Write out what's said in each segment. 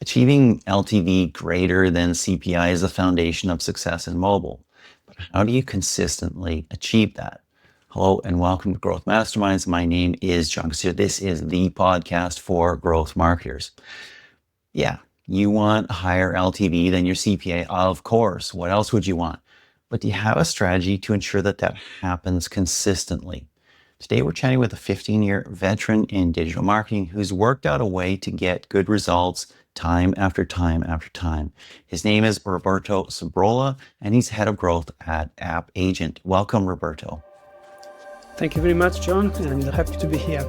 Achieving LTV greater than CPI is the foundation of success in mobile. But how do you consistently achieve that? Hello and welcome to Growth Masterminds. My name is John Koetsier. This is the podcast for growth marketers. Yeah, you want higher LTV than your CPA, of course. What else would you want? But do you have a strategy to ensure that that happens consistently? Today, we're chatting with a 15-year veteran in digital marketing who's worked out a way to get good results time after time after time. His name is Roberto Sbrolla, and he's head of growth at AppAgent. Welcome, Roberto. Thank you very much, John, and happy to be here.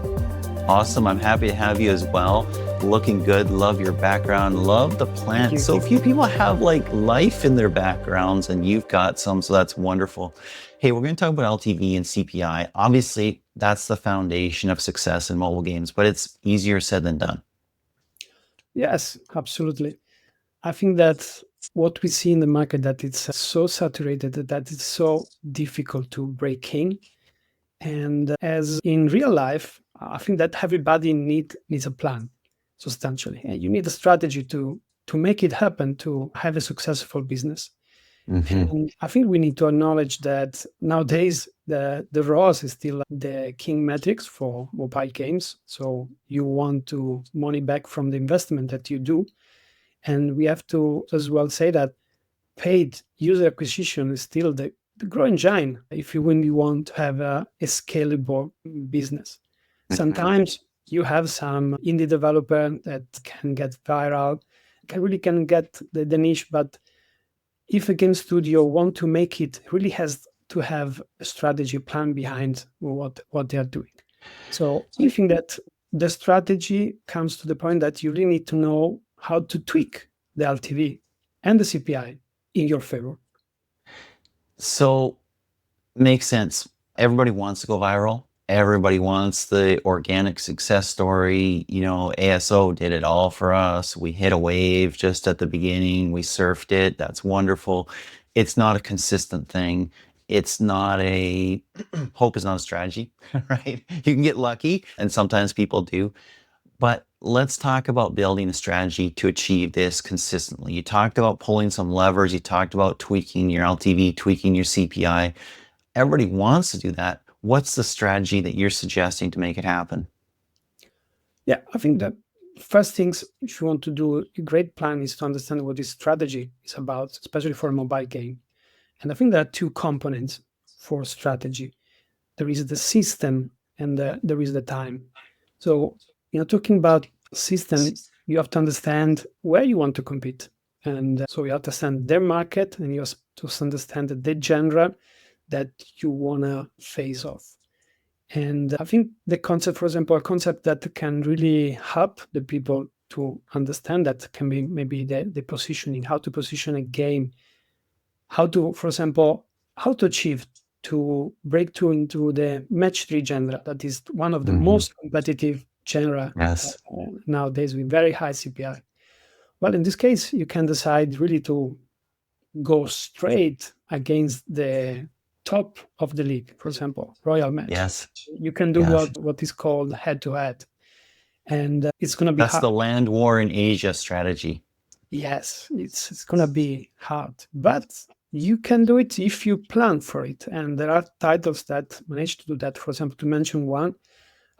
Awesome. I'm happy to have you as well. Looking good. Love your background. Love the plant. So few people have like life in their backgrounds, and you've got some, so that's wonderful. Hey, we're going to talk about LTV and CPI. Obviously, that's the foundation of success in mobile games, but it's easier said than done. Yes, absolutely. I think that what we see in the market, that it's so saturated, that it's so difficult to break in. And as in real life, I think that everybody needs a plan, substantially. And you need a strategy to make it happen, to have a successful business. And I think we need to acknowledge that nowadays the ROAS is still the king metrics for mobile games. So you want to money back from the investment that you do. And we have to as well say that paid user acquisition is still the growing giant if you really want to have a scalable business. Sometimes you have some indie developer that can get viral, can get the niche, but if a game studio want to make it, really has to have a strategy plan behind what they are doing. So I think that the strategy comes to the point that you really need to know how to tweak the LTV and the CPI in your favor. So makes sense. Everybody wants to go viral. Everybody wants the organic success story. You know, ASO did it all for us. We hit a wave just at the beginning. We surfed it. That's wonderful. It's not a consistent thing. It's not a hope is not a strategy, right? You can get lucky, and sometimes people do. But let's talk about building a strategy to achieve this consistently. You talked about pulling some levers. You talked about tweaking your LTV, tweaking your CPI. Everybody wants to do that. What's the strategy that you're suggesting to make it happen? Yeah, I think that first things, if you want to do a great plan, is to understand what this strategy is about, especially for a mobile game. And I think there are two components for strategy. There is the system and there is the time. So, talking about system, you have to understand where you want to compete. And so you have to understand their market, and you have to understand the genre that you want to face off. And I think the concept, for example, a concept that can really help the people to understand that can be maybe the positioning, how to position a game, how to, for example, how to achieve to break through into the match 3 genre. That is one of the most competitive genre nowadays with very high CPI. Well, in this case, you can decide really to go straight against the top of the league, for example, Royal Match. Yes. You can do what is called head-to-head. And it's going to be That's hard. the land war in Asia strategy. Yes, it's going to be hard. But you can do it if you plan for it. And there are titles that manage to do that. For example, to mention one,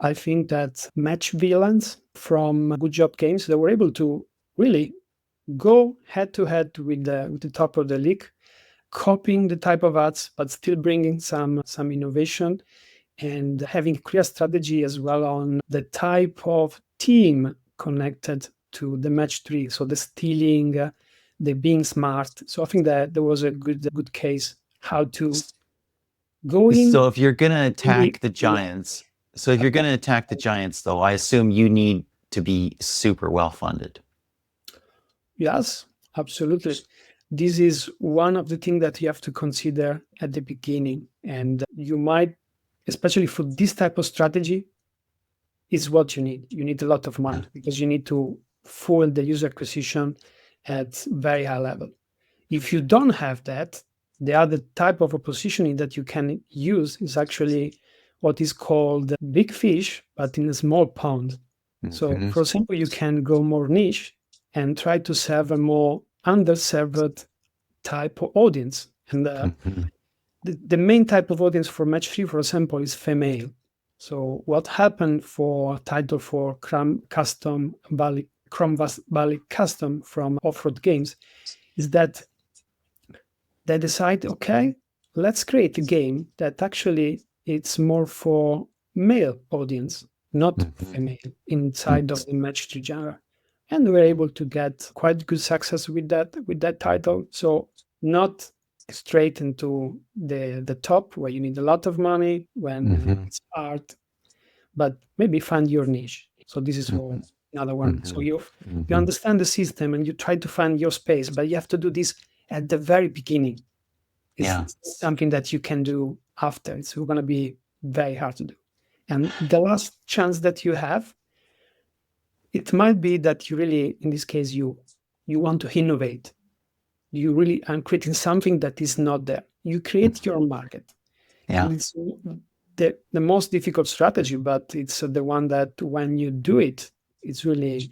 I think that Match Villains from Good Job Games, they were able to really go head-to-head with the top of the league, copying the type of ads, but still bringing some innovation and having clear strategy as well on the type of team connected to the match 3. So the stealing, the being smart. So I think that there was a good case how to go in. So if you're going to attack the giants, though, I assume you need to be super well funded. Yes, absolutely. This is one of the things that you have to consider at the beginning. And you might, especially for this type of strategy, is what you need. You need a lot of money because you need to fuel the user acquisition at very high level. If you don't have that, the other type of a positioning that you can use is actually what is called big fish, but in a small pond. So, for example, you can go more niche and try to serve a more underserved type of audience. And the main type of audience for match 3, for example, is female. So what happened for title for Chrome Valley Custom from Off-Road Games is that they decide, okay, let's create a game that actually it's more for male audience, not female, inside of the match 3 genre. And we were able to get quite good success with that title. So not straight into the top where you need a lot of money when it's art, but maybe find your niche. So this is for another one. So you understand the system and you try to find your space, but you have to do this at the very beginning. It's something that you can do after. It's going to be very hard to do. And the last chance that you have, it might be that you really, in this case, you want to innovate. You really are creating something that is not there. You create your market. Yeah. And it's the most difficult strategy, but it's the one that when you do it, it's really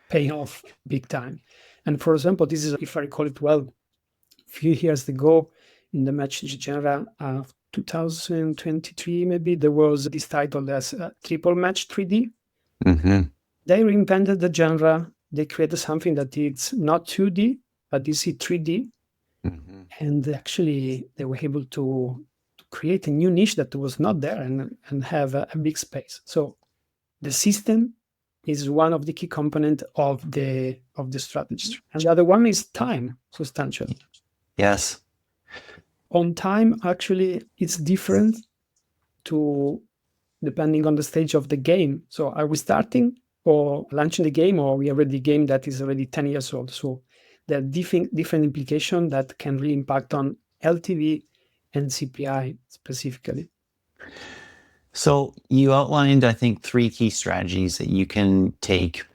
paying off big time. And for example, this is, if I recall it well, a few years ago in the match genre of 2023, maybe there was this title as Triple Match 3D. They reinvented the genre. They created something that is not 2D, but is 3D. And actually, they were able to create a new niche that was not there and have a big space. So the system is one of the key components of the strategy. And the other one is time, substantially. Yes. On time, actually, it's different depending on the stage of the game. So are we starting or launching the game, or are we already a game that is already 10 years old? So there are different implications that can really impact on LTV and CPI specifically. So you outlined, I think, 3 key strategies that you can take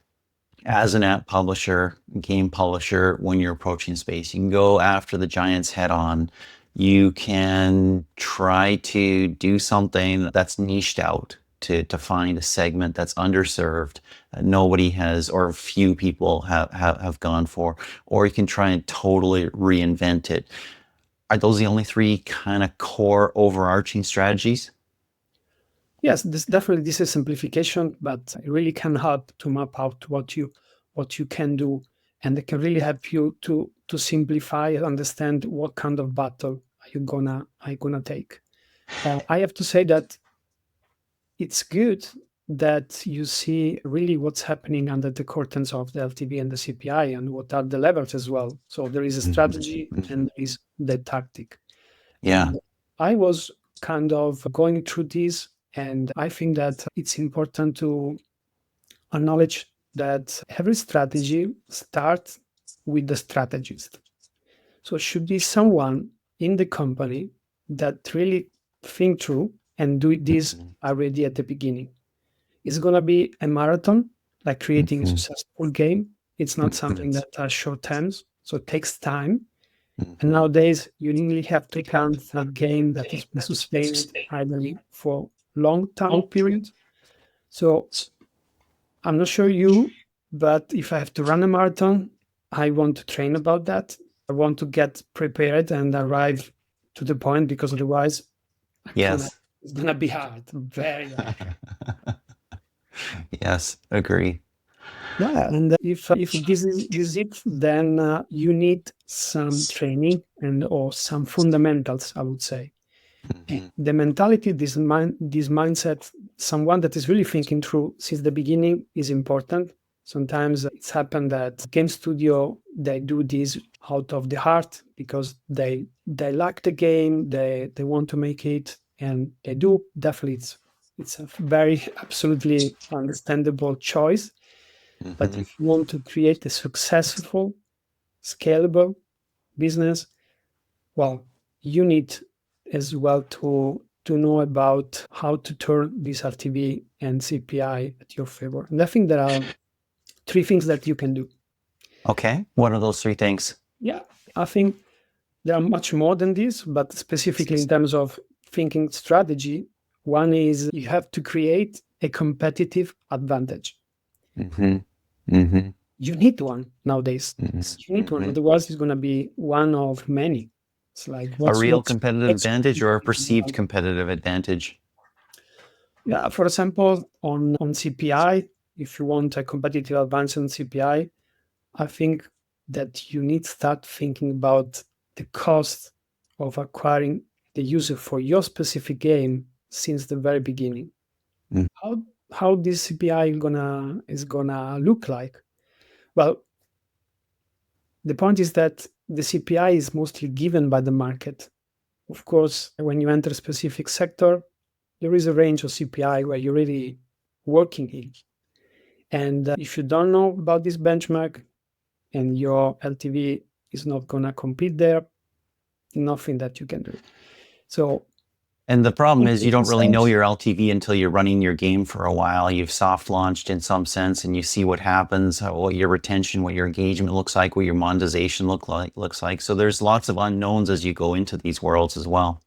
as an app publisher, game publisher, when you're approaching space. You can go after the giants head on. You can try to do something that's niched out to find a segment that's underserved, that nobody has, or few people have gone for, or you can try and totally reinvent it. Are those the only 3 kind of core overarching strategies? Yes, this is a simplification, but it really can help to map out what you can do, and it can really help you to simplify and understand what kind of battle are you gonna take. I have to say that it's good that you see really what's happening under the curtains of the LTV and the CPI and what are the levels as well. So there is a strategy and there is the tactic. Yeah. And I was kind of going through this, and I think that it's important to acknowledge that every strategy starts with the strategist. So it should be someone in the company that really think through and do this already at the beginning. It's going to be a marathon, like creating a successful game. It's not something that are short terms, so it takes time. And nowadays, you really have to count a game that is sustained ideally for long-term periods. So I'm not sure you, but if I have to run a marathon, I want to train about that. I want to get prepared and arrive to the point, because otherwise, Yes. it's gonna be hard, very hard. Yes, agree. Yeah, and if this is it, then you need some training or some fundamentals, I would say. The mentality, this mindset, someone that is really thinking through since the beginning is important. Sometimes it's happened that game studio, they do this out of the heart because they like the game, they want to make it, and they do. Definitely, it's a very absolutely understandable choice. But if you want to create a successful, scalable business, well, you need as well to know about how to turn this LTV and CPI at your favor. And I think there are 3 things that you can do. Okay. What are those 3 things? Yeah, I think there are much more than this, but specifically in terms of thinking strategy, one is you have to create a competitive advantage. You need one nowadays. You need one. Otherwise, it's going to be one of many. It's like A real what's competitive next? advantage or a perceived competitive advantage? Yeah, for example, on CPI, if you want a competitive advantage on CPI, I think that you need to start thinking about the cost of acquiring the user for your specific game since the very beginning. Mm. How how this CPI is gonna look like? Well, the point is that the CPI is mostly given by the market. Of course, when you enter a specific sector, there is a range of CPI where you're really working in. And if you don't know about this benchmark and your LTV is not going to compete there, nothing that you can do. So, And the problem is you don't really know 50%, your LTV until you're running your game for a while. You've soft launched in some sense and you see what happens, what your retention, what your engagement looks like, what your monetization looks like. So there's lots of unknowns as you go into these worlds as well.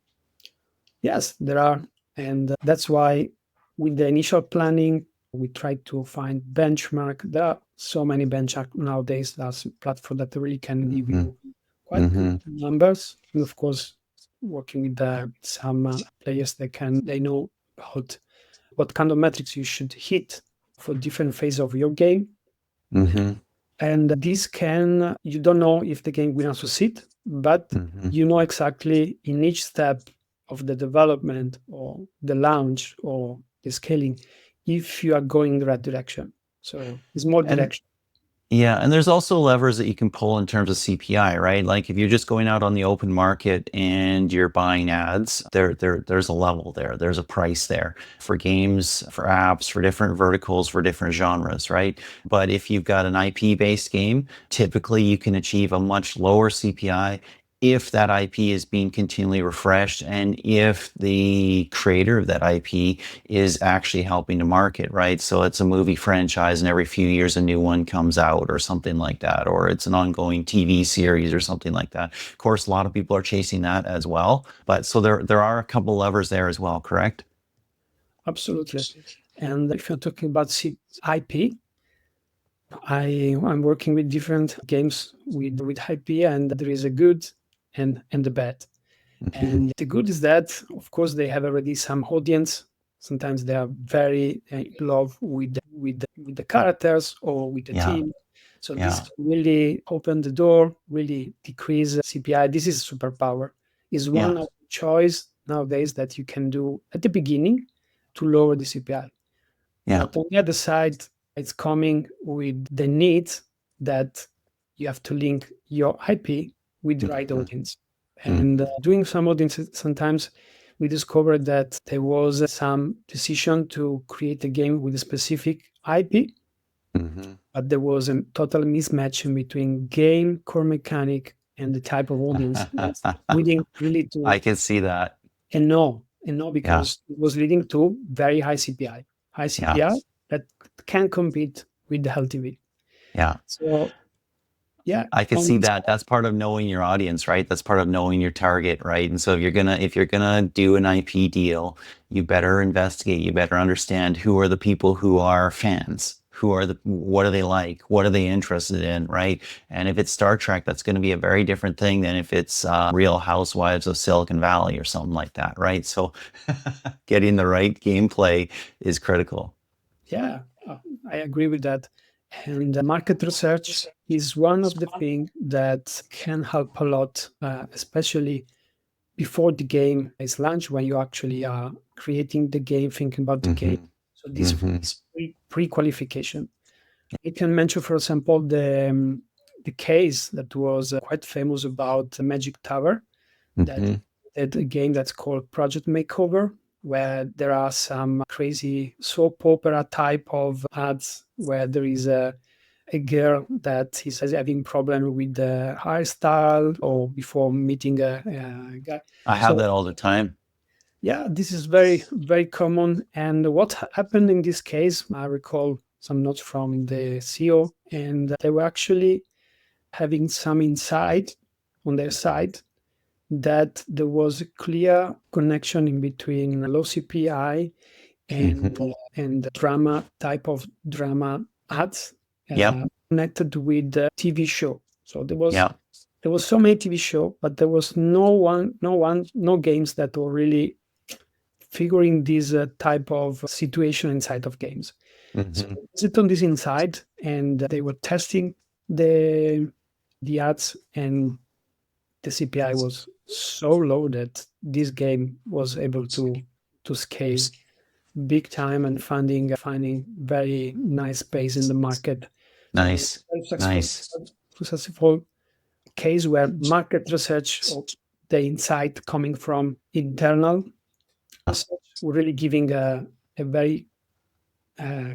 yes, there are. And that's why with the initial planning, we try to find benchmark. There are so many benchmark nowadays. There's a platform that really can give you quite good numbers. And of course, working with some players they know about what kind of metrics you should hit for different phases of your game. And this can, you don't know if the game will succeed, but you know exactly in each step of the development or the launch or the scaling if you are going in the right direction. So it's more And direction. yeah, and there's also levers that you can pull in terms of CPI, right? Like if you're just going out on the open market and you're buying ads, there's a level there. There's a price there for games, for apps, for different verticals, for different genres, right? But if you've got an IP-based game, typically you can achieve a much lower CPI if that IP is being continually refreshed and if the creator of that IP is actually helping to market, right? So it's a movie franchise and every few years a new one comes out or something like that, or it's an ongoing TV series or something like that. Of course, a lot of people are chasing that as well, but so there are a couple levers there as well, correct? Absolutely. And if you're talking about IP, I'm working with different games with IP, and there is a good and the bad. And the good is that, of course, they have already some audience. Sometimes they are very in love with the characters or with the Yeah, team. So yeah, this really open the door, really decrease CPI. This is a superpower. Is one yeah. of the choice nowadays that you can do at the beginning to lower the CPI. Yeah. But on the other side, it's coming with the need that you have to link your IP with the right audience. And doing some audiences, sometimes we discovered that there was some decision to create a game with a specific IP, but there was a total mismatch in between game core mechanic and the type of audience. Leading really to I can see that. and no, Yeah, because it was leading to very high CPI, yeah, that can compete with the LTV. yeah. So yeah, I could see that. That's part of knowing your audience, right? That's part of knowing your target, right? And so if you're gonna do an IP deal, you better investigate, you better understand who are the people who are fans, what are they like, what are they interested in, right? And if it's Star Trek, that's going to be a very different thing than if it's Real Housewives of Silicon Valley or something like that, right? So getting the right gameplay is critical. yeah, I agree with that. And market research is one of the things that can help a lot, especially before the game is launched, when you actually are creating the game, thinking about the game. So this pre-qualification. I can mention, for example, the case that was quite famous about the Magic Tower, that that a game that's called Project Makeover, where there are some crazy soap opera type of ads where there is a girl that is having problem with the hairstyle or before meeting a guy. I have So that all the time. yeah, this is very, very common. And what happened in this case, I recall some notes from the CEO, and they were actually having some insight on their side that there was a clear connection in between low CPI and drama type of drama ads. Yep. connected with the TV show. So there was Yeah. so many TV show, but there was no games that were really figuring this type of situation inside of games. So Hmm. I sit on this inside, and they were testing the ads, and the CPI was so low that this game was able to scale big time and finding very nice space in the market. So Nice. very Nice. successful case where market research or the insight coming from internal research were really giving a very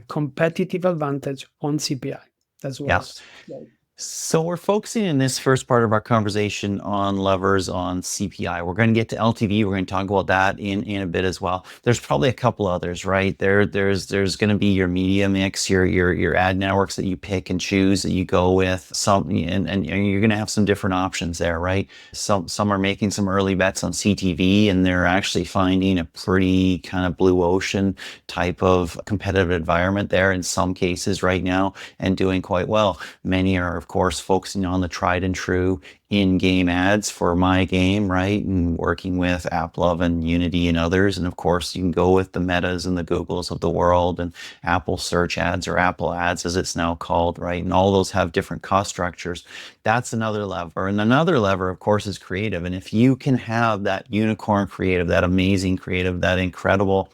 competitive advantage on CPI. That Yeah. was well, So we're focusing in this first part of our conversation on levers on CPI. We're going to get to LTV. We're going to talk about that in a bit as well. There's probably a couple others, right? There's going to be your media mix, your ad networks that you pick and choose that you go with. Some and you're going to have some different options there, right? Some are making some early bets on CTV, and they're actually finding a pretty kind of blue ocean type of competitive environment there in some cases right now and doing quite well. Many are, of course, focusing on the tried and true in-game ads for my game, right? And working with AppLove and Unity and others. And of course, you can go with the Metas and the Googles of the world and Apple search ads or Apple ads, as it's now called, right? And all those have different cost structures. That's another lever. And another lever, of course, is creative. And if you can have that unicorn creative, that amazing creative, that incredible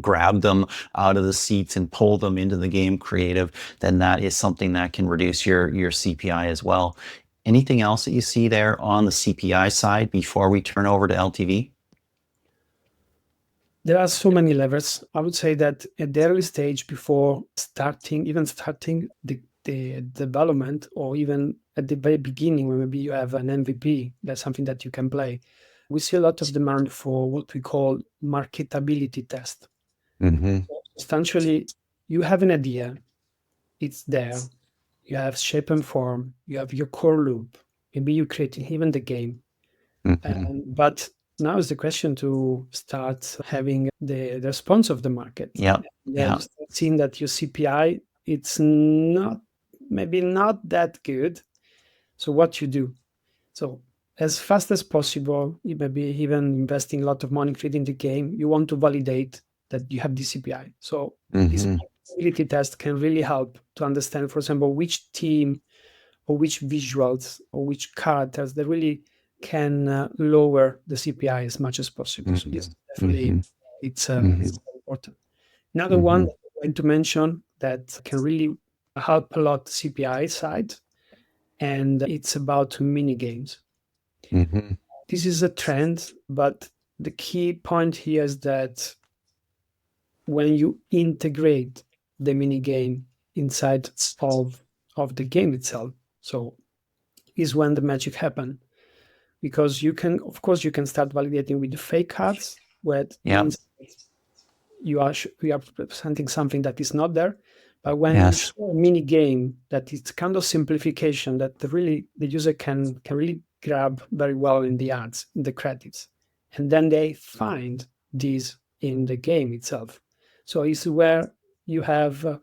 grab them out of the seats and pull them into the game creative, then that is something that can reduce your CPI as well. Anything else that you see there on the CPI side before we turn over to LTV? there are so many levers. I would say that at the early stage, before starting the development, or even at the very beginning, when maybe you have an MVP, that's something that you can play. We see a lot of demand for what we call marketability test. Mm-hmm. Essentially, you have an idea, it's there, you have shape and form, you have your core loop, maybe you create even the game. Mm-hmm. But now is the question to start having the response of the market. Yep. Yeah, Yeah. you start seeing that your CPI, it's not maybe not that good. So what you do? So as fast as possible, you maybe even investing a lot of money creating the game, you want to validate that you have the CPI. So this Mm-hmm. ability test can really help to understand, for example, which team or which visuals or which characters that really can lower the CPI as much as possible. So this definitely Mm-hmm. Mm-hmm. it's important. Another one Mm-hmm. that I'm going to mention that can really help a lot the CPI side, and it's about mini games. Mm-hmm. This is a trend, but the key point here is that when you integrate the mini game inside of the game itself, so is when the magic happen, because you can, of course, you can start validating with the fake cards, where it Yep. means you are representing something that is not there. But when you Yes. show a mini game that is kind of simplification that the user can really grab very well in the ads, in the credits, and then they find these in the game itself. So it's where you have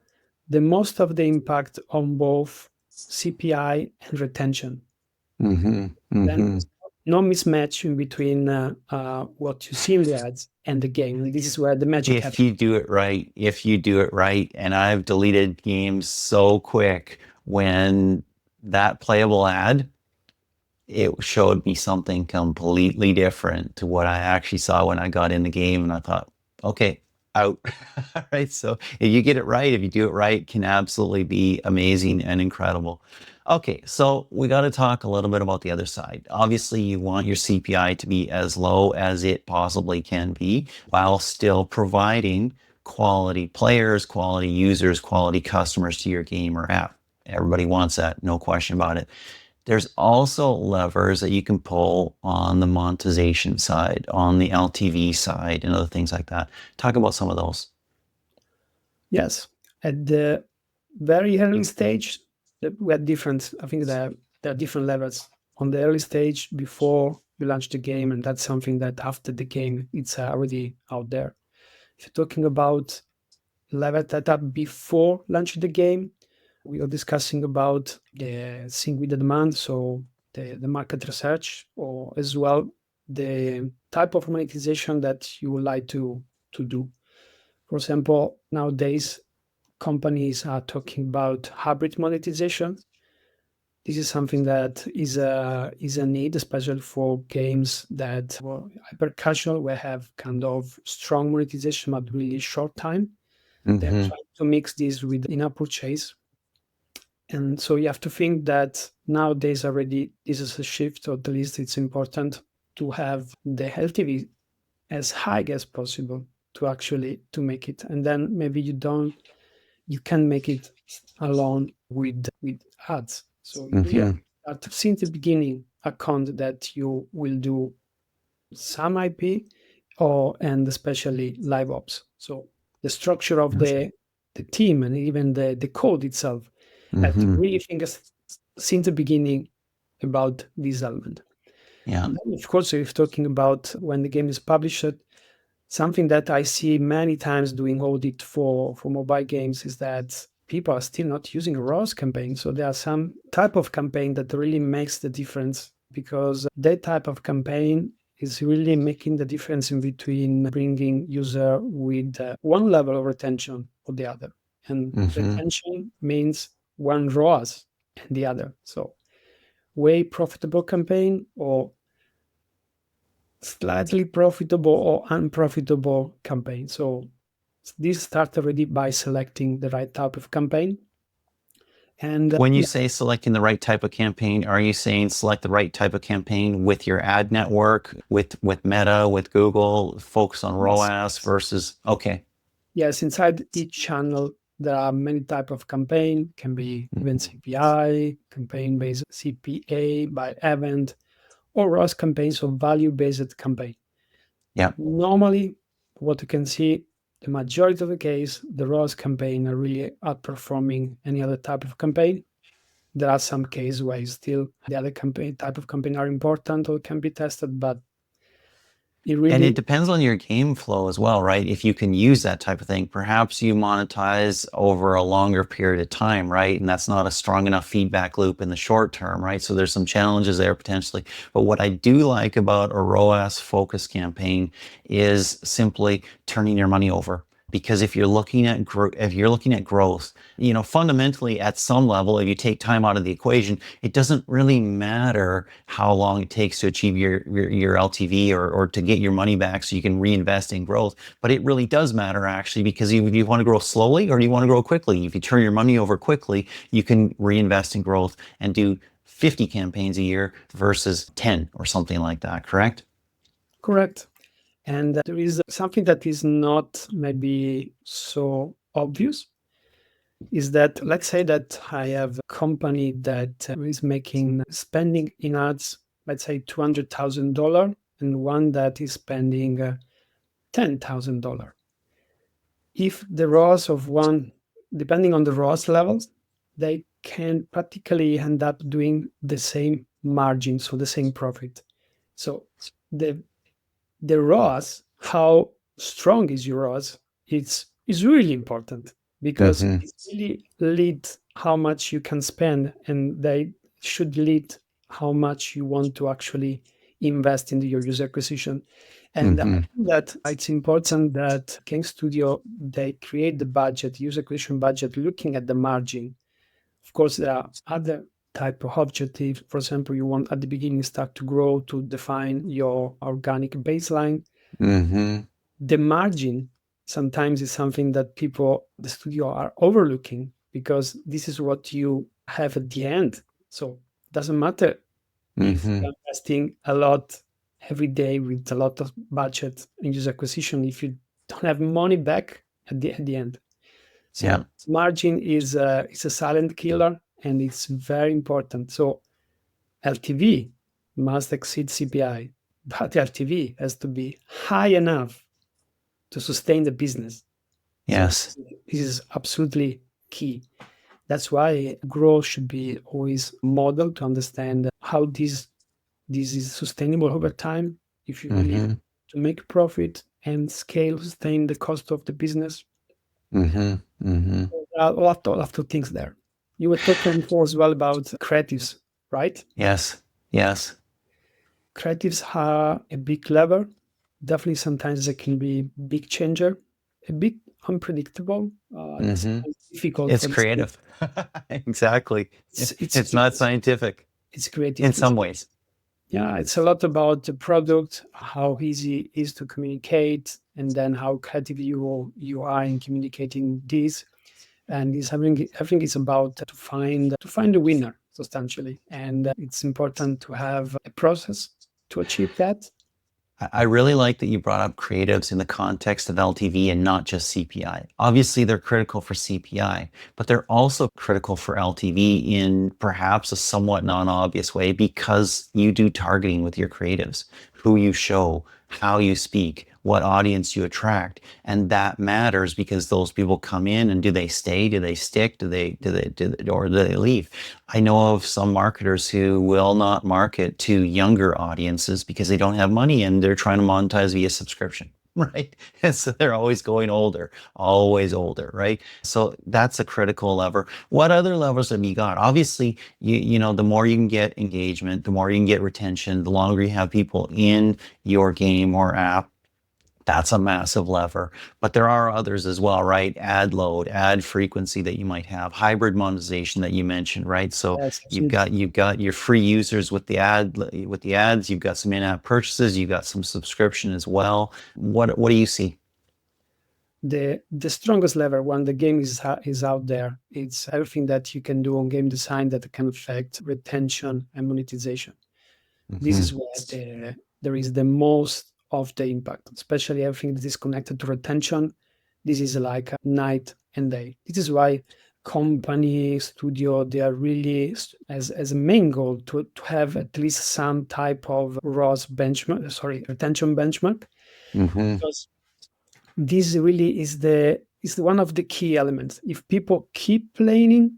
the most of the impact on both CPI and retention. Mm-hmm. Then Mm-hmm. no mismatch in between what you see in the ads and the game. And this is where the magic If happens. you do it right, and I've deleted games so quick when that playable ad, it showed me something completely different to what I actually saw when I got in the game. And I thought, okay, out. Right. So if you get it right, if you do it right, it can absolutely be amazing and incredible. Okay. So we got to talk a little bit about the other side. Obviously, you want your CPI to be as low as it possibly can be while still providing quality players, quality users, quality customers to your game or app. Everybody wants that. No question about it. There's also levers that you can pull on the monetization side, on the LTV side, and other things like that. Talk about some of those. Yes. At the very early stage, we had different, I think there are different levels. On the early stage, before you launch the game, and that's something that after the game, it's already out there. If you're talking about levels that are before launching the game, we are discussing about the sync with the demand, so the market research, or as well the type of monetization that you would like to do. For example, nowadays companies are talking about hybrid monetization. This is something that is a need, especially for games that were hyper casual, where have kind of strong monetization but really short time. They're Mm-hmm. trying to mix this with in-app purchase. And so you have to think that nowadays already this is a shift, or at least it's important to have the LTV as high as possible to actually to make it. And then maybe you can make it alone with ads. So you really have Mm-hmm. to start since the beginning account that you will do some IP and especially live ops. So the structure of the team and even the code itself have to Mm-hmm. really think since the beginning about this element. Yeah. And then, of course, if talking about when the game is published, something that I see many times doing audit for mobile games is that people are still not using ROAS campaign. So there are some type of campaign that really makes the difference, because that type of campaign is really making the difference in between bringing user with one level of retention or the other. And Mm-hmm. retention means one ROAS and the other. So way profitable campaign or slightly profitable or unprofitable campaign. So this starts already by selecting the right type of campaign. And When you say selecting the right type of campaign, are you saying select the right type of campaign with your ad network, with Meta, with Google, focus on yes, ROAS versus, okay. yes, inside each channel there are many type of campaign. Can be even CPI, campaign based CPA by event, or ROAS campaigns or value based campaign. Yeah. Normally, what you can see, the majority of the case, the ROAS campaign are really outperforming any other type of campaign. There are some cases where still the other campaign type of campaign are important or can be tested, but it And it really depends on your game flow as well, right? If you can use that type of thing, perhaps you monetize over a longer period of time, right? And that's not a strong enough feedback loop in the short term, right? So there's some challenges there potentially. But what I do like about a ROAS focused campaign is simply turning your money over. Because if you're looking at growth, fundamentally at some level, if you take time out of the equation, it doesn't really matter how long it takes to achieve your LTV or to get your money back so you can reinvest in growth. But it really does matter actually, because do you want to grow slowly or do you want to grow quickly? If you turn your money over quickly, you can reinvest in growth and do 50 campaigns a year versus 10 or something like that, correct? correct. And there is something that is not maybe so obvious is that let's say that I have a company that is making spending in ads, let's say $200,000, and one that is spending $10,000. If the ROAS of one, depending on the ROAS levels, they can practically end up doing the same margin, so the same profit. So the ROAS, how strong is your ROAS, is really important, because Mm-hmm. it really leads how much you can spend, and they should lead how much you want to actually invest in your user acquisition. And I Mm-hmm. think that it's important that Game Studio, they create the budget, user acquisition budget, looking at the margin. Of course, there are other type of objectives. For example, you want at the beginning start to grow to define your organic baseline. Mm-hmm. The margin sometimes is something that people, the studio, are overlooking, because this is what you have at the end. So it doesn't matter if Mm-hmm. you're investing a lot every day with a lot of budget in user acquisition if you don't have money back at the end. Yeah. So margin is a silent killer, and it's very important. So LTV must exceed CPI, but LTV has to be high enough to sustain the business. So Yes. this is absolutely key. That's why growth should be always modeled to understand how this is sustainable over time. If you really Mm-hmm. to make profit and scale, sustain the cost of the business, Mm-hmm. Mm-hmm. there are a lot of things there. You were talking before as well about creatives, right? Yes. Yes. Creatives are a big lever. Definitely, sometimes they can be big changer, a bit unpredictable. Hmm. Sometimes difficult It's for the team. creative. Exactly. It's It's not scientific it's creative. in some ways. Yeah, it's a lot about the product, how easy it is to communicate, and then how creative you are in communicating this. And it's having, I think it's about to find the winner substantially, and it's important to have a process to achieve that. I really like that you brought up creatives in the context of LTV and not just CPI. Obviously, they're critical for CPI, but they're also critical for LTV in perhaps a somewhat non-obvious way because you do targeting with your creatives, who you show, how you speak, what audience you attract, and that matters because those people come in and do they stay, do they stick, or do they leave? I know of some marketers who will not market to younger audiences because they don't have money and they're trying to monetize via subscription, right? And so they're always older, right? So that's a critical lever. What other levers have you got? Obviously, the more you can get engagement, the more you can get retention, the longer you have people in your game or app, that's a massive lever. But there are others as well, right? Ad load, ad frequency that you might have, hybrid monetization that you mentioned, right? So Yes, you've absolutely. got your free users with the ads, you've got some in-app purchases, you've got some subscription as well. What do you see? The strongest lever when the game is out there, it's everything that you can do on game design that can affect retention and monetization. This Hmm. is where there is the most of the impact, especially everything that is connected to retention. This is like a night and day. This is why company, studio, they are really as a main goal to have at least some type of ROAS benchmark, sorry, retention benchmark, Hmm. because this really is one of the key elements. If people keep playing,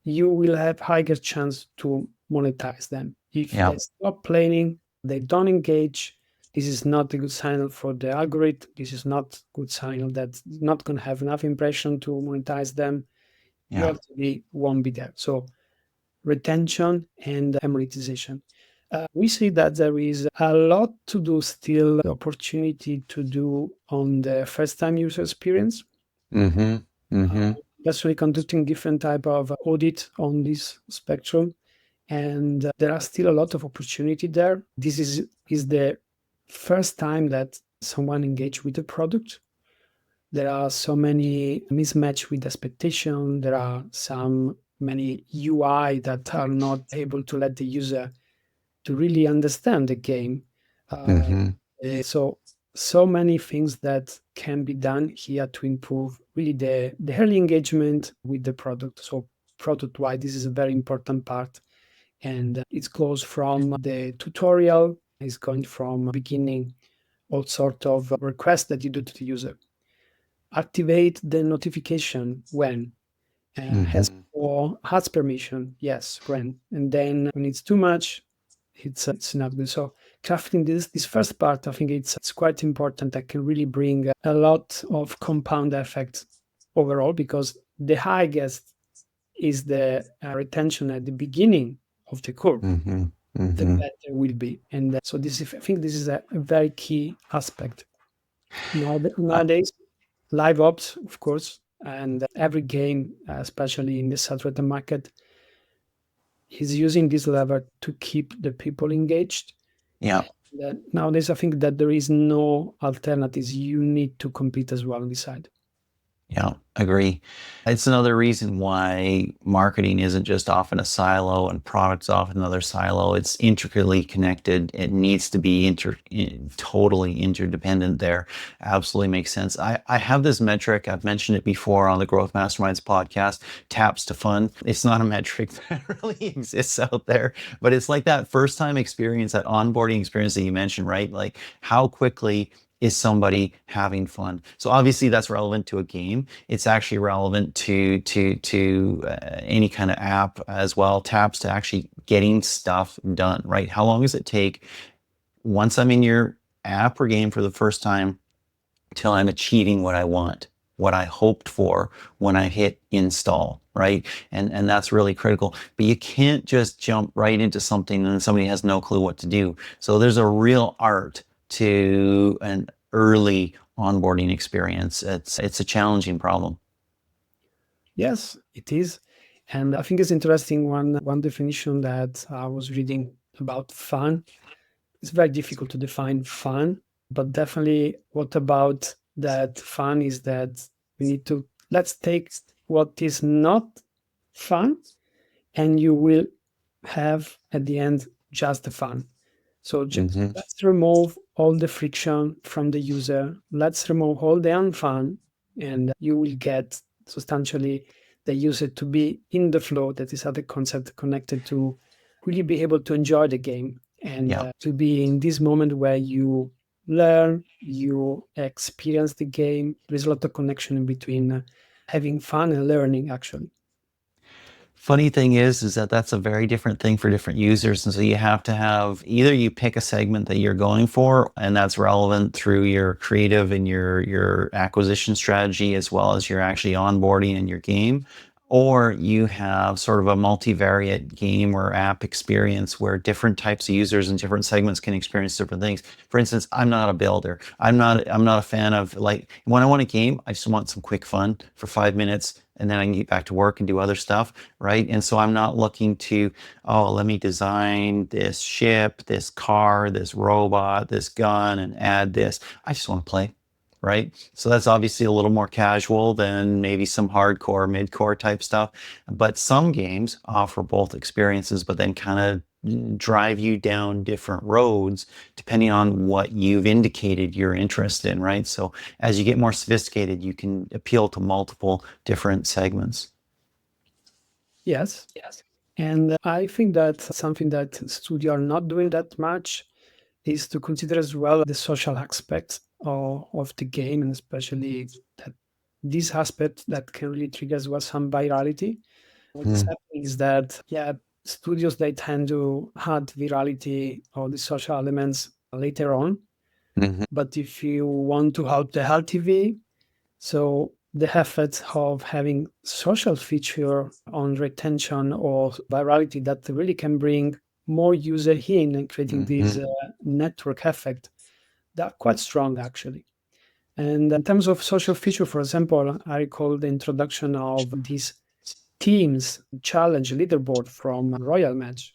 you will have higher chance to monetize them. If Yeah. they stop playing, they don't engage, this is not a good signal for the algorithm. This is not good signal that not going to have enough impression to monetize them. Yeah. Your LTV won't be there. So retention and monetization. We see that there is a lot to do still, opportunity to do on the first time user experience. Hmm. Hmm. Actually conducting different type of audit on this spectrum, and there are still a lot of opportunity there. This is the first time that someone engaged with the product. There are so many mismatch with expectation. There are some many UI that are not able to let the user to really understand the game. Uh, Hmm. so many things that can be done here to improve really the early engagement with the product. So product wide, this is a very important part, and it goes from the tutorial, is going from beginning all sort of requests that you do to the user. Activate the notification when has Hmm. for has permission, yes, when, and then when it's too much, it's not good. So crafting this first part, I think it's quite important. That can really bring a lot of compound effect overall, because the highest is the retention at the beginning of the curve, Hmm. the Hmm. better will be. And so I think this is a very key aspect. Nowadays, live ops, of course, and every game, especially in the saturated market, is using this lever to keep the people engaged. Yeah. Nowadays, I think that there is no alternatives. You need to compete as well on this side. Yeah, agree. It's another reason why marketing isn't just often a silo and products often another silo. It's intricately connected. It needs to be totally interdependent there. Absolutely makes sense. I have this metric. I've mentioned it before on the Growth Masterminds podcast, taps to fun. It's not a metric that really exists out there, but it's like that first time experience, that onboarding experience that you mentioned, right? Like how quickly is somebody having fun? So obviously that's relevant to a game. It's actually relevant to any kind of app as well. Taps to actually getting stuff done, right? How long does it take once I'm in your app or game for the first time till I'm achieving what I want? what I hoped for when I hit install, right? And that's really critical. But you can't just jump right into something and somebody has no clue what to do. So there's a real art to an early onboarding experience. It's a challenging problem. Yes, it is. And I think it's interesting one definition that I was reading about fun. It's very difficult to define fun, but definitely what about that fun is that we need to let's take what is not fun and you will have at the end just the fun. So Hmm. let's remove all the friction from the user. Let's remove all the unfun, and you will get substantially the user to be in the flow. That is other concept connected to really be able to enjoy the game and Yeah. to be in this moment where you learn, you experience the game. There's a lot of connection in between having fun and learning, actually. Funny thing is that that's a very different thing for different users. And so you have to have either you pick a segment that you're going for, and that's relevant through your creative and your acquisition strategy, as well as your actually onboarding in your game, or you have sort of a multivariate game or app experience where different types of users and different segments can experience different things. For instance, I'm not a builder. I'm not a fan of, like, when I want a game, I just want some quick fun for 5 minutes and then I can get back to work and do other stuff, right? And so I'm not looking to, oh, let me design this ship, this car, this robot, this gun, and add this. I just want to play, right? So that's obviously a little more casual than maybe some hardcore, mid-core type stuff. But some games offer both experiences, but then kind of drive you down different roads depending on what you've indicated you're interested in, right? So as you get more sophisticated, you can appeal to multiple different segments. Yes. And I think that something that studio are not doing that much is to consider as well the social aspects of the game, and especially that this aspect that can really trigger as well some virality. What is Mm. happening is that, yeah, studios they tend to add virality or the social elements later on. Mhm. But if you want to help the LTV, so the effort of having social feature on retention or virality that really can bring more user in and creating this Mhm. network effect, that quite strong actually. And in terms of social feature, for example, I recall the introduction of these teams challenge leaderboard from Royal Match.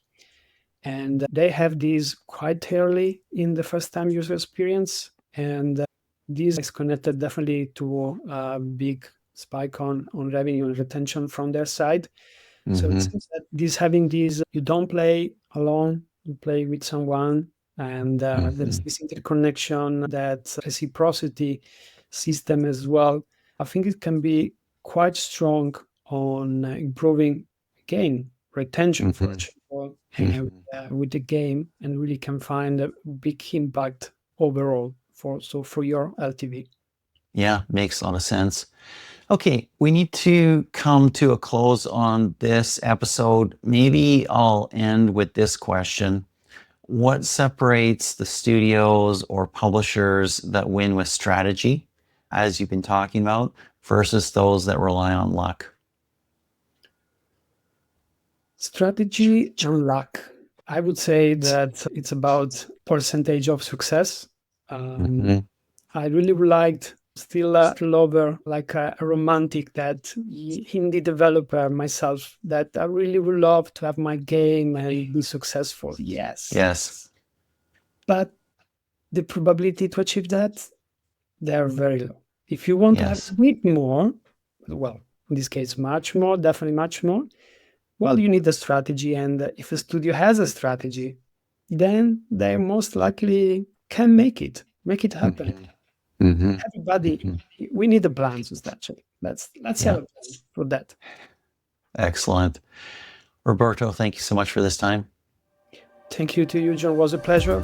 And they have these quite early in the first time user experience. And this is connected definitely to a big spike on revenue and retention from their side. So it Mhm. seems that this having these, you don't play alone, you play with someone, and there's Mhm. this interconnection, that reciprocity system as well. I think it can be quite strong on improving, again, retention, for Mhm. example, and Mhm. with the game, and really can find a big impact overall for your LTV. Yeah, makes a lot of sense. Okay, we need to come to a close on this episode. Maybe I'll end with this question. What separates the studios or publishers that win with strategy, as you've been talking about, versus those that rely on luck? Strategy and luck. I would say that it's about percentage of success. Um, Mhm. I really liked still a lover, like a romantic that indie developer myself, that I really would love to have my game and be successful. Yes. Yes. But the probability to achieve that, they're very low. If you want to have Yes. a bit more, well, in this case, much more, definitely much more, well, you need a strategy, and if a studio has a strategy, then they most likely can make it happen. Mhm. Mhm. Everybody, Mhm. we need a plan, substantially. Let's have Yeah. a plan for that. Excellent. Roberto, thank you so much for this time. Thank you to you, John. It was a pleasure.